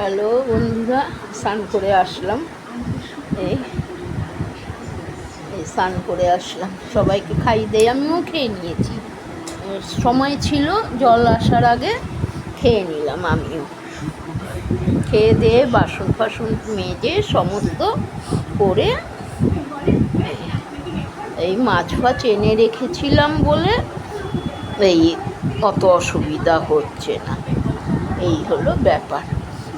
Hello বন্ধুরা, স্নান করে আসলাম। এই স্নান করে আসলাম, সবাইকে খাইয়ে দিয়ে আমিও খেয়ে নিয়েছি। সময় ছিল জল আসার আগে খেয়ে নিলাম। আমিও খেয়ে দিয়ে বাসন ফাসন মেজে সমস্ত করে এই মাছ ফাছ এনে রেখেছিলাম বলে এই অত অসুবিধা হচ্ছে না। এই হলো ব্যাপার।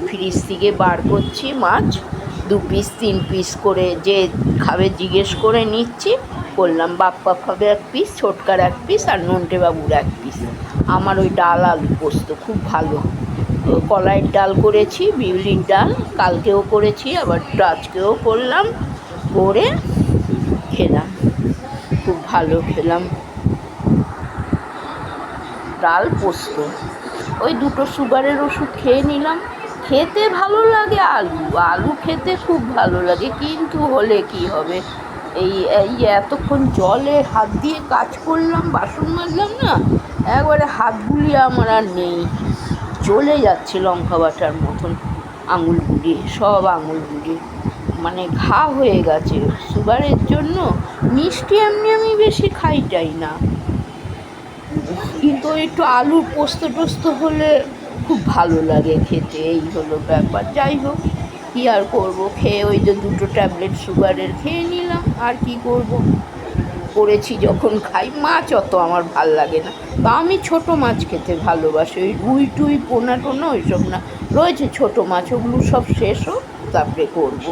ফ্রিজ থেকে বার করছি মাছ, 2 পিস 3 পিস করে যে খাবে জিজ্ঞেস করে নিচ্ছি। বললাম বাপ্পা খাবে 1 পিস, ছোটকার 1 পিস আর নন্টে বাবুর 1 পিস। আমার ওই ডাল আলু পোস্ত খুব ভালো। কলাইয়ের ডাল করেছি, বিউলির ডাল কালকেও করেছি, আবার আজকেও করলাম, করে খেলাম। খুব ভালো খেলাম। ডাল পোস্ত, ওই 2টো সুগারের ওষুধ খেয়ে নিলাম। খেতে ভালো লাগে আলু খেতে খুব ভালো লাগে, কিন্তু হলে কি হবে, এই এতক্ষণ জলে হাত দিয়ে কাজ করলাম, বাসন মাজলাম না, একবারে হাতগুলি আমার আর নেই, চলে যাচ্ছে লঙ্কা বাটার মতন। আঙুলগুলি সব আঙুলগুলি মানে ঘা হয়ে গেছে সুগারের জন্য। মিষ্টি এমনি আমি বেশি খাইটাই না, কিন্তু একটু আলুর পোস্ত টোস্ত হলে খুব ভালো লাগে খেতে। এই হলো ব্যাপার। যাই হোক, কী আর করবো, খেয়ে ওই যে 2টো ট্যাবলেট সুগারের খেয়ে নিলাম। আর কি করব, করেছি যখন খাই। মাছ অত আমার ভাল লাগে না, বা আমি ছোটো মাছ খেতে ভালোবাসি। ওই রুই টুই পোনা টোনা ওইসব না, রয়েছে ছোটো মাছ, ওগুলো সব শেষ হোক তারপরে করবো।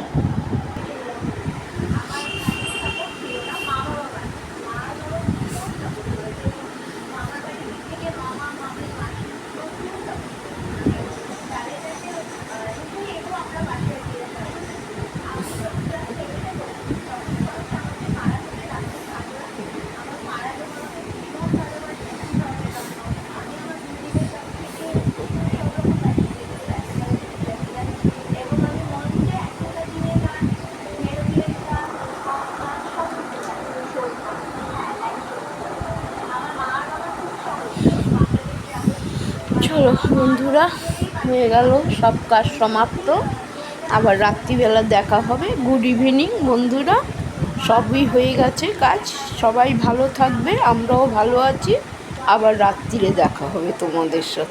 চলো বন্ধুরা, হয়ে গেল সব কাজ সমাপ্ত। আবার রাত্রিবেলা দেখা হবে। গুড ইভিনিং বন্ধুরা, সবই হয়ে গেছে কাজ। সবাই ভালো থাকবে, আমরাও ভালো আছি। আবার রাত্রিরে দেখা হবে তোমাদের সাথে।